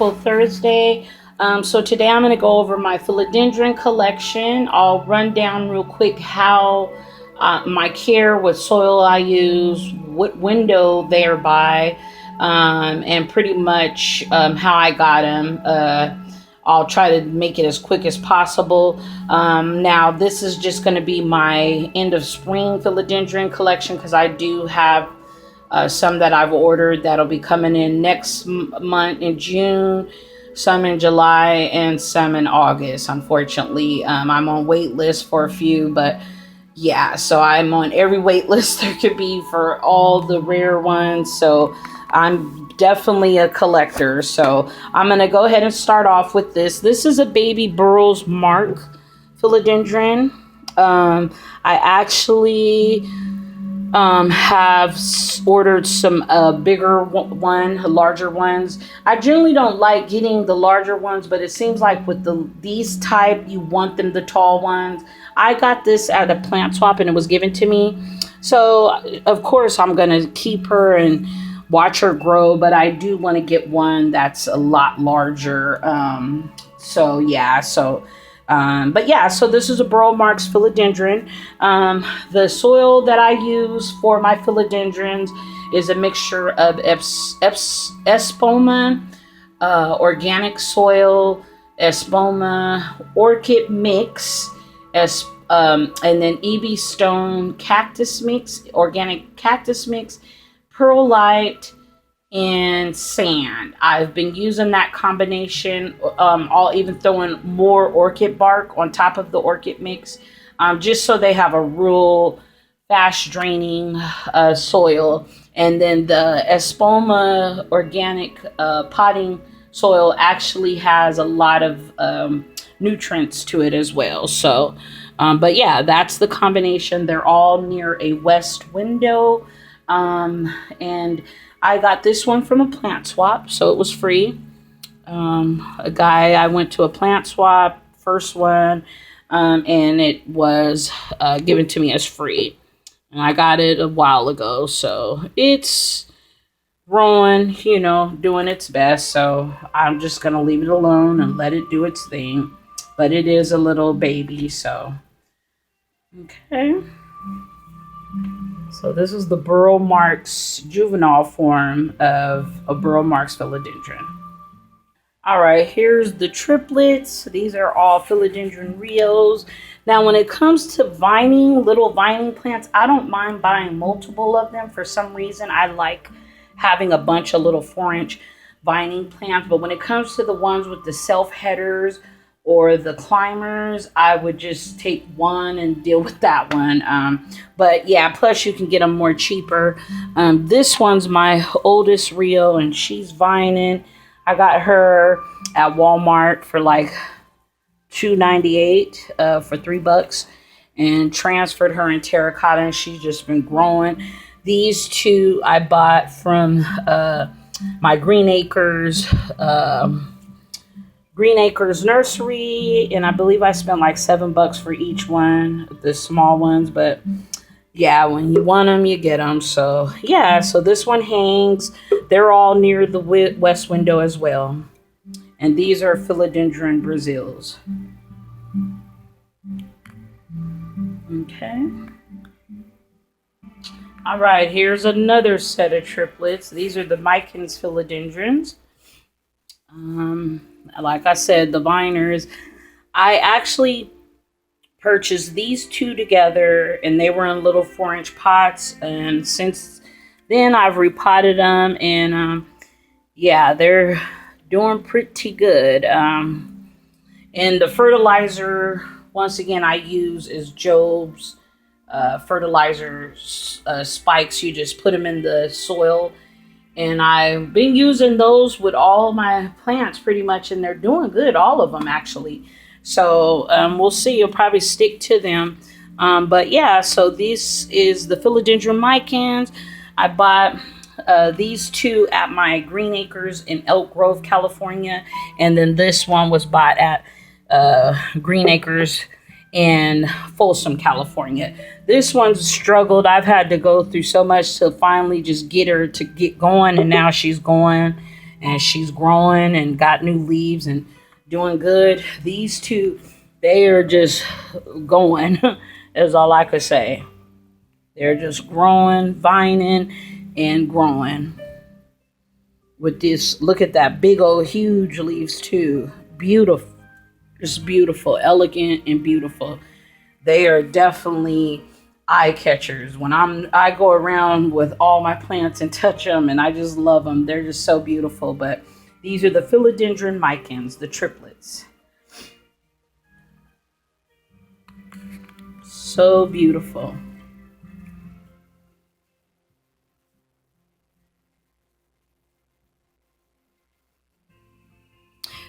wonderful Thursday. So today I'm going to go over my philodendron collection. I'll run down real quick how my care, what soil I use, what window they're by, and pretty much how I got them. I'll try to make it as quick as possible. Now, this is just going to be my end of spring philodendron collection because I do have some that I've ordered that'll be coming in next month in June, some in July, and some in August. Unfortunately, I'm on wait list for a few, but yeah, so I'm on every wait list there could be for all the rare ones. So I'm definitely a collector. So I'm going to go ahead and start off with this. This is a baby Burle Marx philodendron. I actually have ordered some bigger larger ones. I generally don't like getting the larger ones, but it seems like with these type, you want them the tall ones. I got this at a plant swap and it was given to me. So of course I'm going to keep her and watch her grow, but I do want to get one that's a lot larger. So this is a Burle Marx philodendron. The soil that I use for my philodendrons is a mixture of espoma, organic soil, espoma, orchid mix, and then EB stone cactus mix, organic cactus mix, perlite, and sand. I've been using that combination. I'll even throw in more orchid bark on top of the orchid mix, just so they have a real fast draining soil. And then the espoma organic potting soil actually has a lot of nutrients to it as well. So, but yeah, that's the combination. They're all near a west window. And I got this one from a plant swap, so it was free. I went to a plant swap, first one, and it was given to me as free. And I got it a while ago, so it's growing, doing its best. So I'm just going to leave it alone and let it do its thing. But it is a little baby, so. Okay. So this is the Burle Marx juvenile form of a Burle Marx philodendron. All right, here's the triplets. These are all philodendron Rios. Now, when it comes to little vining plants, I don't mind buying multiple of them. For some reason, I like having a bunch of little 4-inch vining plants. But when it comes to the ones with the self-headers or the climbers, I would just take one and deal with that one. But yeah, plus you can get them more cheaper. This one's my oldest Rio, and she's vining. I got her at Walmart for like $2.98 for $3, and transferred her in terracotta, and she's just been growing. These two I bought from my Green Acres nursery, and I believe I spent like $7 for each one, the small ones. But yeah, when you want them, you get them. So yeah, so this one hangs. They're all near the west window as well. And these are philodendron Brazils. Okay. All right, here's another set of triplets. These are the Micans philodendrons. Like I said, the viners. I actually purchased these two together, and they were in little 4-inch pots. And since then, I've repotted them, and yeah, they're doing pretty good. And the fertilizer, once again, I use is Job's fertilizer spikes. You just put them in the soil. And I've been using those with all my plants pretty much, and they're doing good, all of them actually. So we'll see. You'll probably stick to them. But yeah, so this is the philodendron Micans. I bought these two at my Green Acres in Elk Grove, California. And then this one was bought at Green Acres in Folsom, California. This one's struggled. I've had to go through so much to finally just get her to get going, and now she's going, and she's growing and got new leaves and doing good. These two, they are just going, is all I could say. They're just growing, vining, and growing. With this, look at that big old huge leaves too. Beautiful. Just beautiful, elegant, and beautiful. They are definitely eye catchers. When I go around with all my plants and touch them, and I just love them. They're just so beautiful. But these are the philodendron Micans, the triplets. So beautiful.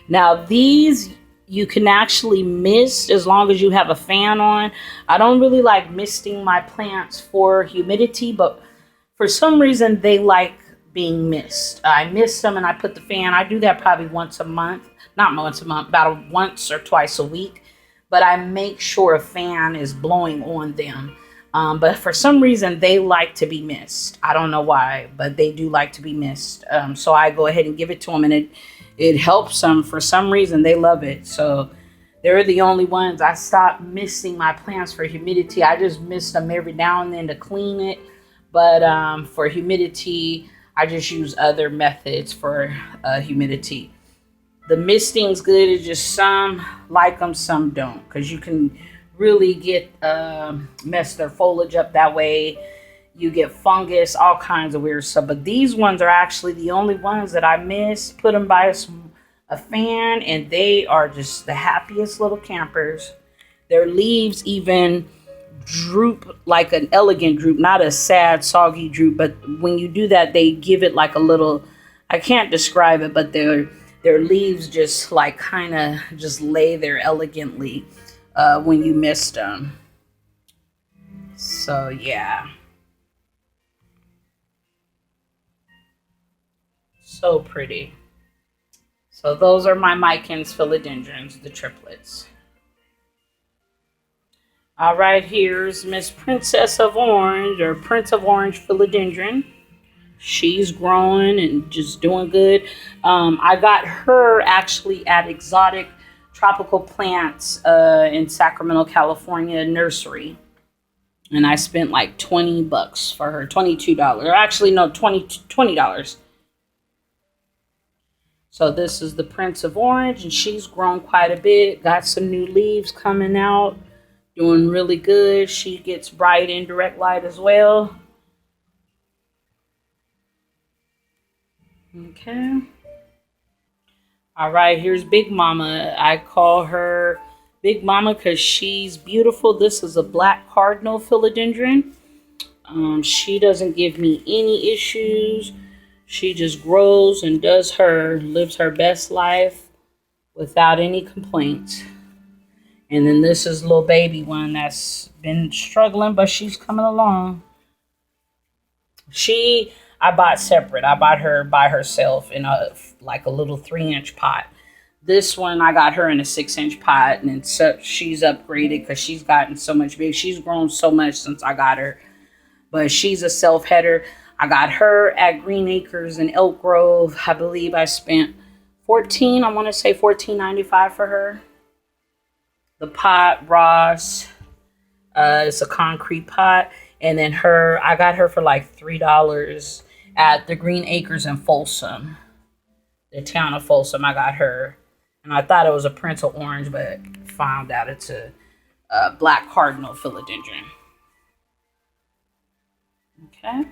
Now these you can actually mist as long as you have a fan on. I don't really like misting my plants for humidity, but for some reason they like being mist. I mist them and I put the fan. I do that probably once a month. Not once a month, about once or twice a week. But I make sure a fan is blowing on them. But for some reason, they like to be missed. I don't know why, but they do like to be missed. So I go ahead and give it to them, and it helps them. For some reason, they love it. So they're the only ones. I stopped misting my plants for humidity. I just mist them every now and then to clean it. But for humidity, I just use other methods for humidity. The misting's good. It's just some like them, some don't, because you can really get mess their foliage up that way. You get fungus, all kinds of weird stuff. But these ones are actually the only ones that I miss. Put them by a fan, and they are just the happiest little campers. Their leaves even droop like an elegant droop, not a sad, soggy droop. But when you do that, they give it like a little, I can't describe it, but their leaves just like kind of just lay there elegantly when you mist them. So yeah, so pretty. So those are my Micans philodendrons, the triplets. All right, here's Miss Princess of Orange, or Prince of Orange philodendron. She's growing and just doing good. I got her actually at Exotic Tropical Plants in Sacramento, California nursery. And I spent like $20 for her, $22. Actually, no, $20. So this is the Prince of Orange, and she's grown quite a bit. Got some new leaves coming out. Doing really good. She gets bright indirect light as well. Okay. All right, here's Big Mama. I call her Big Mama because she's beautiful. This is a black cardinal philodendron. She doesn't give me any issues. She just grows and lives her best life without any complaints. And then this is little baby one that's been struggling, but she's coming along. I bought separate. I bought her by herself in a little 3-inch pot. This one I got her in a 6-inch pot, and so she's upgraded because she's gotten so much big. She's grown so much since I got her, but she's a self-header. I got her at Green Acres in Elk Grove. I believe I spent $14.95 for her. The pot, Ross, it's a concrete pot. And then I got her for like $3 at the Green Acres in Folsom, the town of Folsom. I got her, and I thought it was a Prince of Orange, but found out it's a black cardinal philodendron. Okay,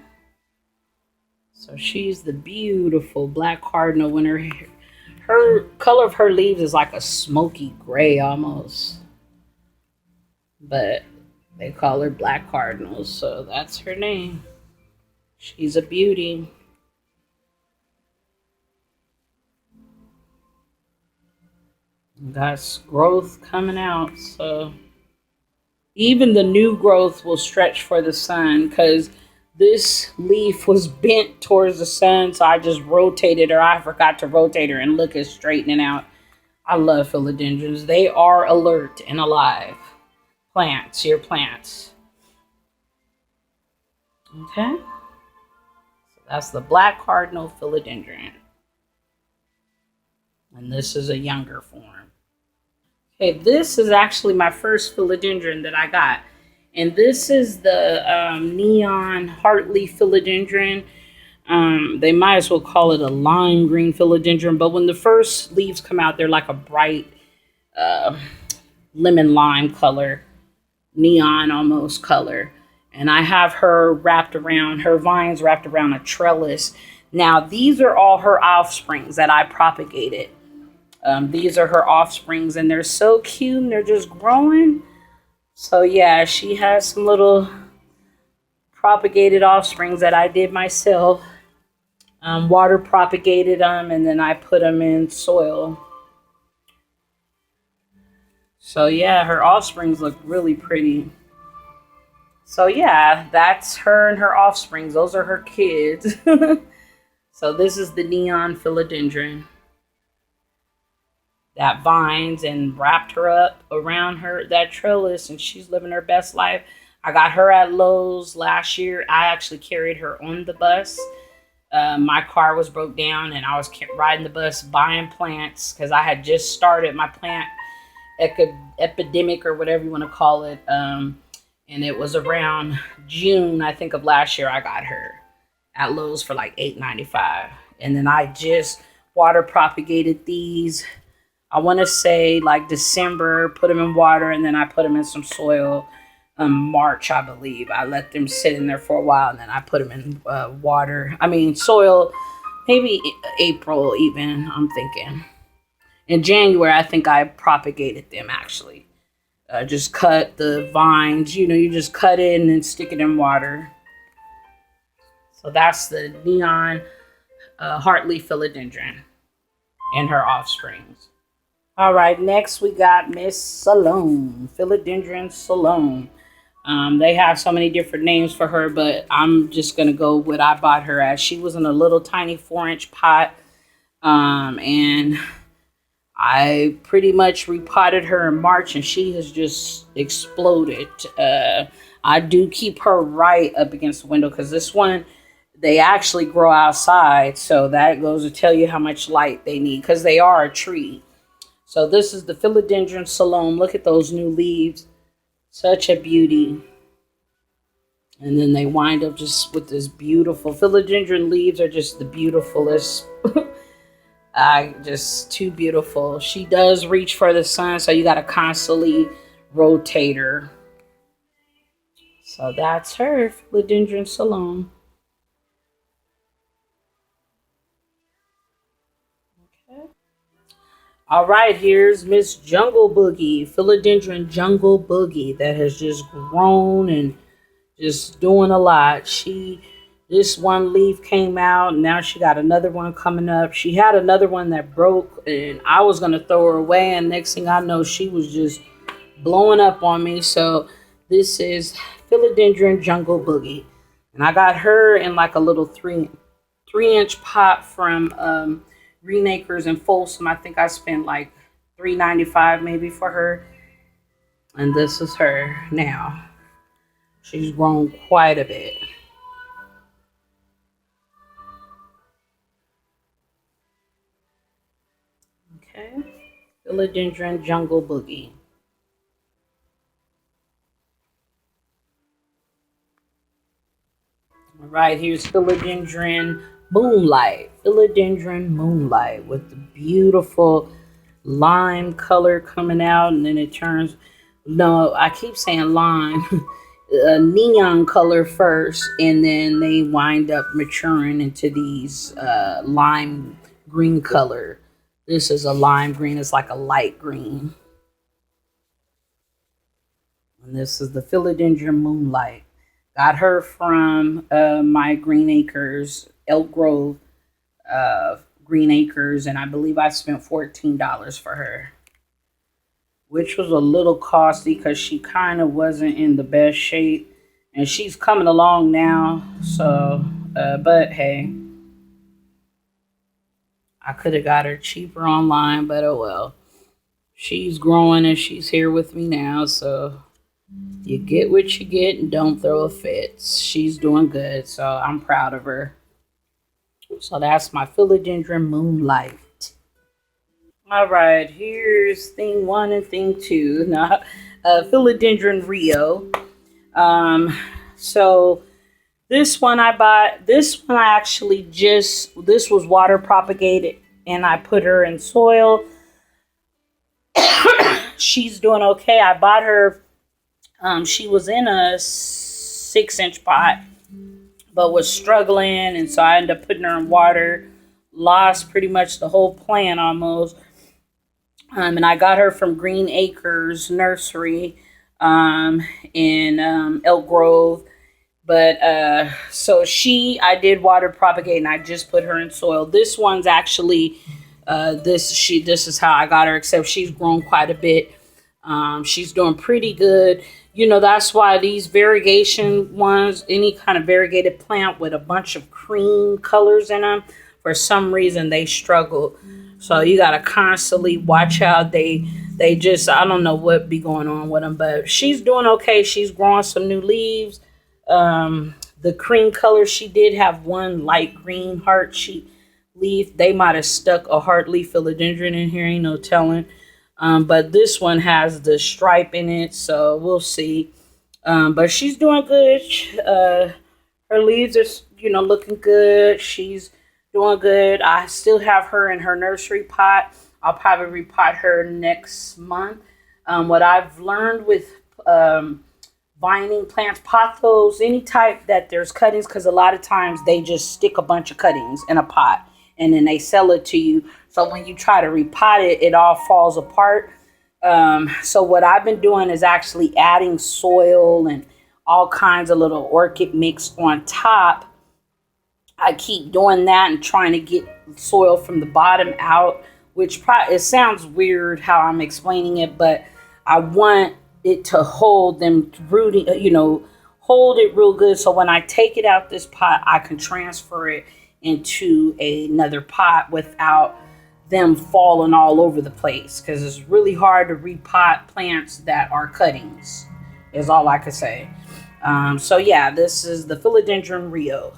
so she's the beautiful black cardinal. When her color of her leaves is like a smoky gray almost, but they call her Black Cardinals, so that's her name. She's a beauty. Got growth coming out, so even the new growth will stretch for the sun because this leaf was bent towards the sun, so I just rotated her. I forgot to rotate her, and look, it's straightening out. I love philodendrons. They are alert and alive. Plants, your plants. Okay. So that's the black cardinal philodendron. And this is a younger form. Okay, this is actually my first philodendron that I got. And this is the neon Hartley philodendron. They might as well call it a lime green philodendron. But when the first leaves come out, they're like a bright lemon lime color, neon almost color. And I have her vines wrapped around a trellis. Now, these are all her offsprings that I propagated. These are her offsprings, and they're so cute, and they're just growing. So, yeah, she has some little propagated offsprings that I did myself. Water propagated them, and then I put them in soil. So, yeah, her offsprings look really pretty. So, yeah, that's her and her offsprings. Those are her kids. So, this is the neon philodendron that vines and wrapped her up around that trellis, and she's living her best life. I got her at Lowe's last year. I actually carried her on the bus. My car was broke down, and I was riding the bus buying plants because I had just started my plant epidemic, or whatever you want to call it. And it was around June, I think, of last year. I got her at Lowe's for like $8.95, and then I just water propagated these. I want to say like December, put them in water, and then I put them in some soil. March, I believe. I let them sit in there for a while, and then I put them in soil, maybe April even, I'm thinking. In January, I think I propagated them, actually. Just cut the vines, you just cut it and then stick it in water. So that's the neon Hartley philodendron and her offsprings. All right, next we got Miss Salone, Philodendron Salone. They have so many different names for her, but I'm just going to go what I bought her as. She was in a little tiny 4-inch pot, and I pretty much repotted her in March, and she has just exploded. I do keep her right up against the window because this one, they actually grow outside, so that goes to tell you how much light they need because they are a tree. So this is the Philodendron Salone. Look at those new leaves. Such a beauty. And then they wind up just with this beautiful philodendron leaves are just the beautifulest. Just too beautiful. She does reach for the sun, so you got to constantly rotate her. So that's her, Philodendron Salone. All right, here's Miss Jungle Boogie, Philodendron Jungle Boogie, that has just grown and just doing a lot. This one leaf came out, and now she got another one coming up. She had another one that broke, and I was going to throw her away, and next thing I know, she was just blowing up on me. So this is Philodendron Jungle Boogie, and I got her in like a little 3-inch pot from Green Acres in Folsom. I think I spent like $3.95 maybe for her. And this is her now. She's grown quite a bit. Okay. Philodendron Jungle Boogie. All right, here's Philodendron Moonlight. Philodendron Moonlight with the beautiful lime color coming out, and then it turns, no, I keep saying lime, a neon color first, and then they wind up maturing into these lime green color. This is a lime green. It's like a light green. And this is the Philodendron Moonlight. Got her from my Green Acres, Elk Grove Green Acres, and I believe I spent $14 for her, which was a little costly because she kind of wasn't in the best shape, and she's coming along now. So, but hey, I could have got her cheaper online, but oh well. She's growing and she's here with me now, so you get what you get and don't throw a fit. She's doing good, so I'm proud of her. So that's my Philodendron Moonlight. All right, here's thing one and thing two. Now, Philodendron Rio. Um, so this one I bought. This one I actually just. This was water propagated, and I put her in soil. She's doing okay. I bought her. She was in a 6-inch pot, but was struggling, and so I ended up putting her in water. Lost pretty much the whole plant almost. And I got her from Green Acres Nursery in Elk Grove. But so I did water propagate, and I just put her in soil. This one's actually this is how I got her, except she's grown quite a bit. She's doing pretty good. You know, that's why these variegation ones, any kind of variegated plant with a bunch of cream colors in them, for some reason they struggle. So you gotta constantly watch out. They just, I don't know what be going on with them, but she's doing okay. She's growing some new leaves. The cream color, she did have one light green heart leaf. They might have stuck a hartley philodendron in here, ain't no telling. But this one has the stripe in it, so we'll see. But she's doing good. Her leaves are, looking good. She's doing good. I still have her in her nursery pot. I'll probably repot her next month. What I've learned with vining plants, pothos, any type that there's cuttings, because a lot of times they just stick a bunch of cuttings in a pot and then they sell it to you. So when you try to repot it, it all falls apart. So what I've been doing is actually adding soil and all kinds of little orchid mix on top. I keep doing that and trying to get soil from the bottom out, which it sounds weird how I'm explaining it, but I want it to hold them rooting, hold it real good. So when I take it out this pot, I can transfer it into another pot without them falling all over the place, because it's really hard to repot plants that are cuttings, is all I could say. So yeah, this is the Philodendron Rio.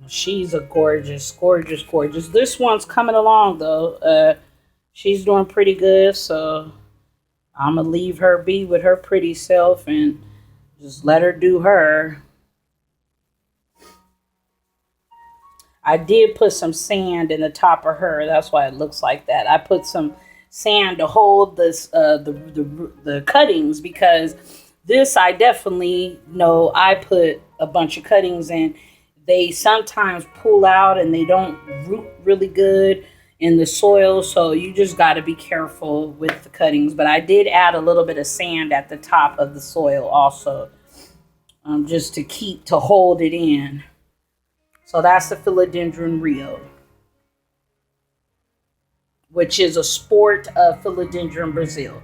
She's a gorgeous, gorgeous, gorgeous. This one's coming along though. She's doing pretty good, so I'm gonna leave her be with her pretty self and just let her do her. I did put some sand in the top of her. That's why it looks like that. I put some sand to hold this the cuttings, because this I definitely know I put a bunch of cuttings in. They sometimes pull out and they don't root really good in the soil, so you just got to be careful with the cuttings. But I did add a little bit of sand at the top of the soil also, just to hold it in. So that's the Philodendron Rio, which is a sport of Philodendron Brazil.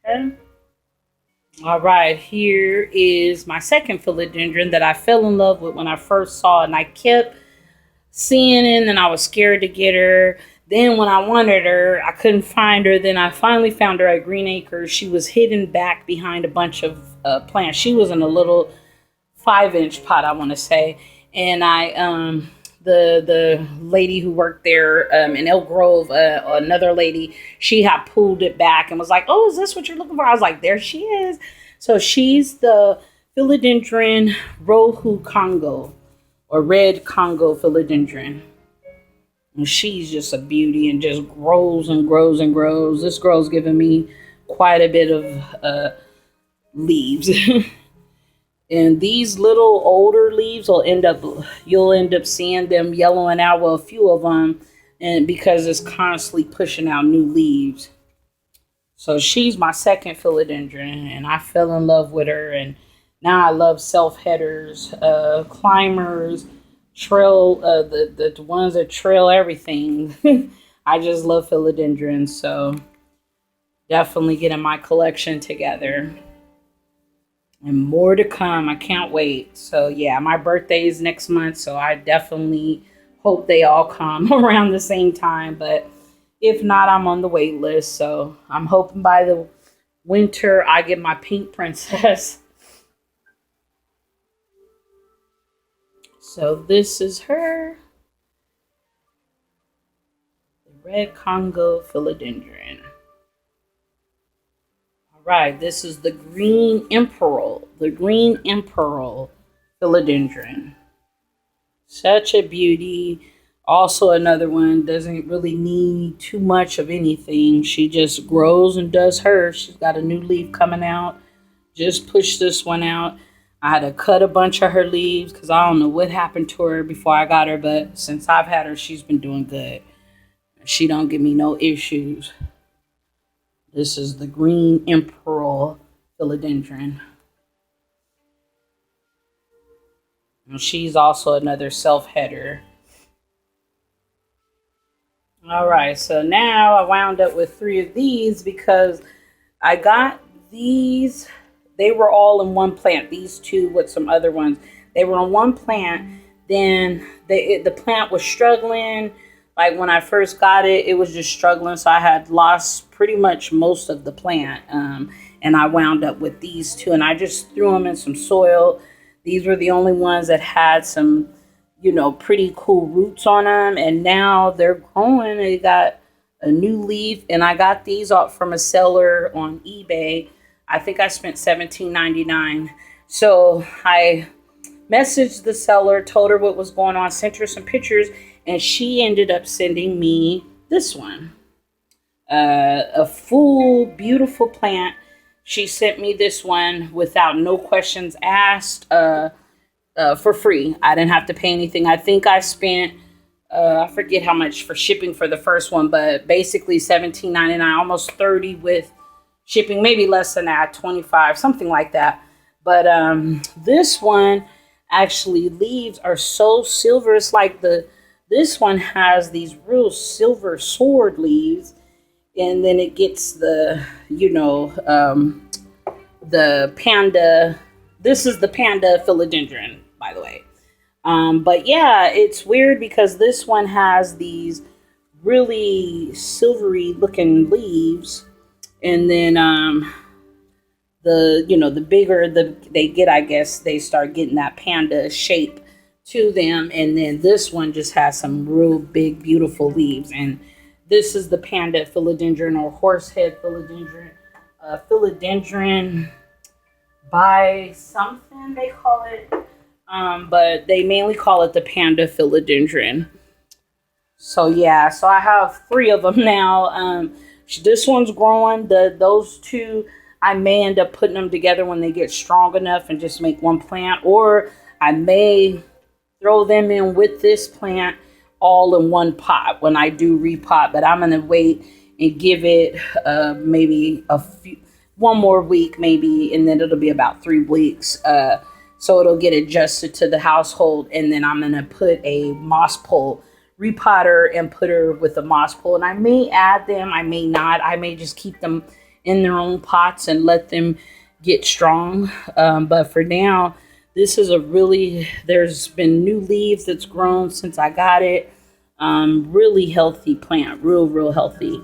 Okay. All right, here is my second philodendron that I fell in love with when I first saw it, and I kept seeing it, and I was scared to get her. Then when I wanted her, I couldn't find her. Then I finally found her at Green Acres. She was hidden back behind a bunch of plants. She was in a little 5-inch pot, I want to say, and the lady who worked there in Elk Grove, another lady, she had pulled it back and was like, "Oh, is this what you're looking for?" I was like, "There she is." So she's the Philodendron Rohu Congo, or red Congo philodendron. And she's just a beauty and just grows and grows and grows. This girl's giving me quite a bit of leaves. And these little older leaves you'll end up seeing them yellowing out. Well, a few of them, and because it's constantly pushing out new leaves. So she's my second philodendron, and I fell in love with her. And now I love self-headers, climbers, trail, the ones that trail everything. I just love philodendrons, so definitely getting my collection together. And more to come. I can't wait. So yeah, my birthday is next month, so I definitely hope they all come around the same time. But if not, I'm on the wait list. So I'm hoping by the winter I get my pink princess. So this is her. Red Congo philodendron. All right, this is the green emperor, philodendron. Such a beauty. Also another one, doesn't really need too much of anything. She just grows and does her. She's got a new leaf coming out. Just pushed this one out. I had to cut a bunch of her leaves because I don't know what happened to her before I got her, but since I've had her, she's been doing good. She don't give me no issues. This is the green emperor philodendron. And she's also another self-header. All right, so now I wound up with 3 of these because I got these. They were all in one plant. These 2 with some other ones. They were on one plant. Then the plant was struggling. Like when I first got it, it was just struggling. So I had lost pretty much most of the plant. And I wound up with these 2. And I just threw them in some soil. These were the only ones that had some, pretty cool roots on them. And now they're growing. They got a new leaf. And I got these off from a seller on eBay. I think I spent $17.99. So I messaged the seller, told her what was going on, sent her some pictures, and she ended up sending me this one. A full, beautiful plant. She sent me this one without no questions asked, for free. I didn't have to pay anything. I think I spent, I forget how much for shipping for the first one, but basically $17.99, almost $30 with shipping, maybe less than that, $25, something like that. But this one, actually, leaves are so silver. It's like this one has these real silver sword leaves, and then it gets the panda. This is the panda philodendron, by the way. But yeah, it's weird because this one has these really silvery looking leaves. And then the bigger they get, I guess they start getting that panda shape to them. And then this one just has some real big, beautiful leaves. And this is the panda philodendron, or horsehead philodendron. Philodendron by something they call it. But they mainly call it the panda philodendron. So yeah, so I have 3 of them now. This one's growing. Those 2, I may end up putting them together when they get strong enough and just make one plant. Or I may throw them in with this plant all in one pot when I do repot. But I'm going to wait and give it maybe one more week maybe. And then it'll be about 3 weeks. So it'll get adjusted to the household. And then I'm going to put a moss pole, repot her and put her with a moss pole. And I may add them, I may not. I may just keep them in their own pots and let them get strong. But for now, this is there's been new leaves that's grown since I got it. Really healthy plant, real healthy,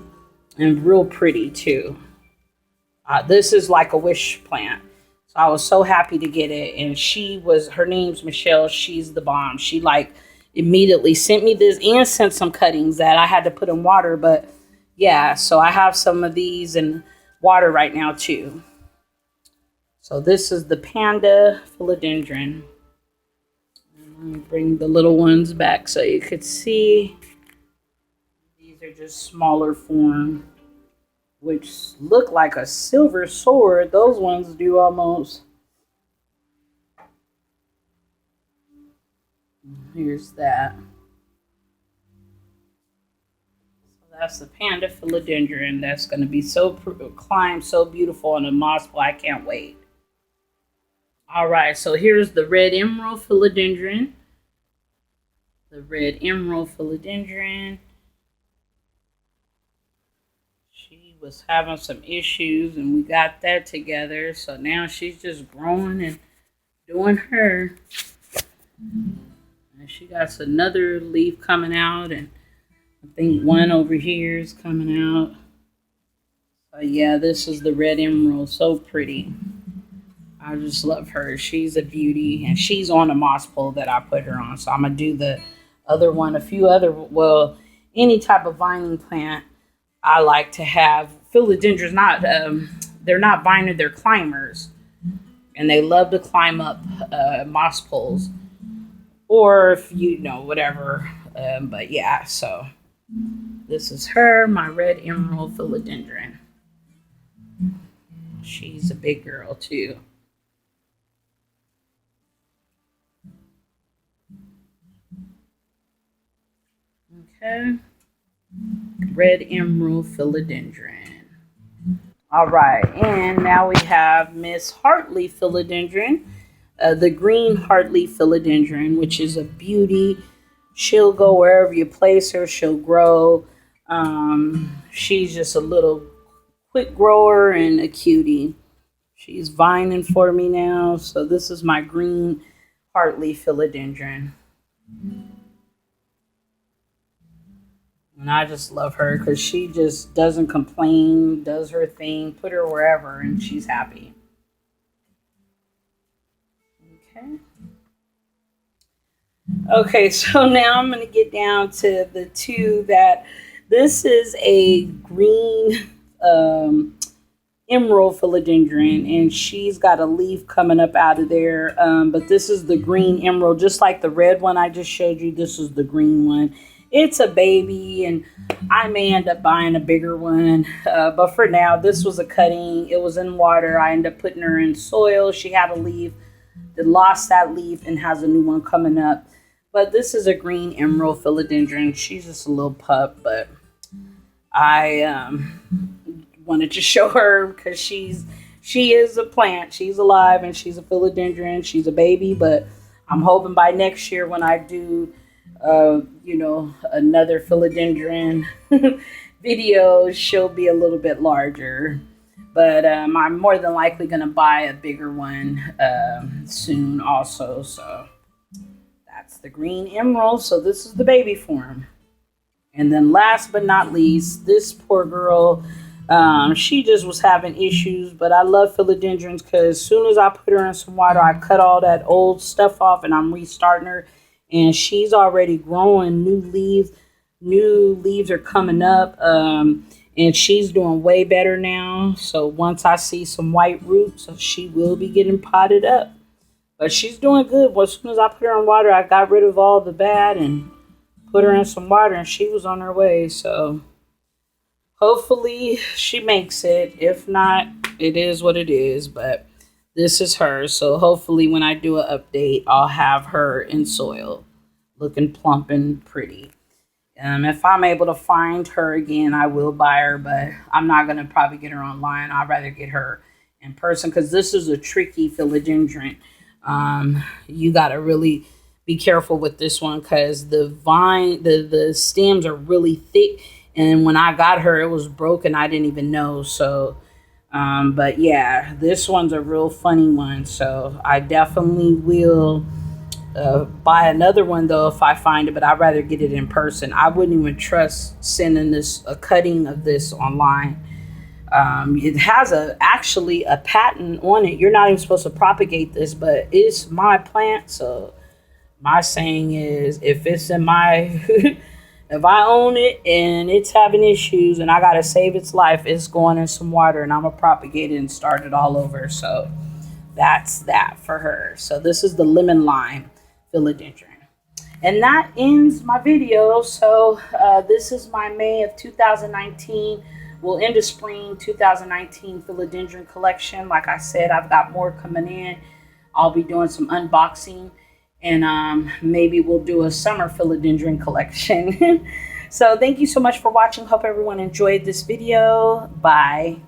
and real pretty too. This is like a wish plant. So I was so happy to get it. And her name's Michelle. She's the bomb. She immediately sent me this and sent some cuttings that I had to put in water. But yeah, so I have some of these in water right now too. So this is the panda philodendron. Let me bring the little ones back so you could see. These are just smaller form, which look like a silver sword. Those ones do almost. Here's that. So that's the panda philodendron. That's going to be climb so beautiful on a moss pole. I can't wait. All right, so here's the red emerald philodendron. The red emerald philodendron. She was having some issues and we got that together. So now she's just growing and doing her. And she got another leaf coming out, and I think one over here is coming out. So yeah, this is the red emerald. So pretty. I just love her. She's a beauty, and she's on a moss pole that I put her on. So I'm going to do the other one, any type of vining plant, I like to have philodendrons. Not they're not viner, they're climbers, and they love to climb up moss poles, or if you know whatever. But yeah, so this is her, my red emerald philodendron. She's a big girl too. Okay, red emerald philodendron. All right, and now we have Miss Hartley philodendron, the green Hartley philodendron, which is a beauty. She'll go wherever you place her, she'll grow. She's just a little quick grower and a cutie. She's vining for me now. So this is my green Hartley philodendron. And I just love her because she just doesn't complain, does her thing, put her wherever, and she's happy. Okay. Okay, so now I'm going to get down to the two that this is a green emerald philodendron, and she's got a leaf coming up out of there. But this is the green emerald, just like the red one I just showed you. This is the green one. It's a baby, and I may end up buying a bigger one. But for now, this was a cutting. It was in water. I ended up putting her in soil. She had a leaf that lost that leaf and has a new one coming up. But this is a green emerald philodendron. She's just a little pup, but I wanted to show her because she is a plant. She's alive, and she's a philodendron. She's a baby, but I'm hoping by next year when I do another philodendron video, she'll be a little bit larger. But I'm more than likely going to buy a bigger one soon also. So that's the green emerald. So this is the baby form. And then last but not least, this poor girl, she just was having issues. But I love philodendrons because as soon as I put her in some water, I cut all that old stuff off and I'm restarting her. And she's already growing new leaves. New leaves are coming up. And she's doing way better now. So once I see some white roots, she will be getting potted up. But she's doing good. Well, as soon as I put her in water, I got rid of all the bad and put her in some water, and she was on her way. So hopefully she makes it. If not, it is what it is. But this is her. So hopefully when I do an update, I'll have her in soil looking plump and pretty. If I'm able to find her again, I will buy her, but I'm not going to probably get her online. I'd rather get her in person because this is a tricky philodendron. You got to really be careful with this one because the stems are really thick. And when I got her, it was broken. I didn't even know. So, but yeah, this one's a real funny one. So I definitely will buy another one though if I find it, but I'd rather get it in person. I wouldn't even trust sending a cutting of this online. It has actually a patent on it. You're not even supposed to propagate this, but it's my plant. So my saying is, if it's in my if I own it and it's having issues and I gotta save its life, it's going in some water and I'm gonna propagate it and start it all over. So that's that for her. So this is the lemon lime philodendron. And that ends my video. So this is my May of 2019. We'll end of spring 2019 philodendron collection. Like I said, I've got more coming in. I'll be doing some unboxing. And maybe we'll do a summer philodendron collection. So thank you so much for watching. Hope everyone enjoyed this video. Bye.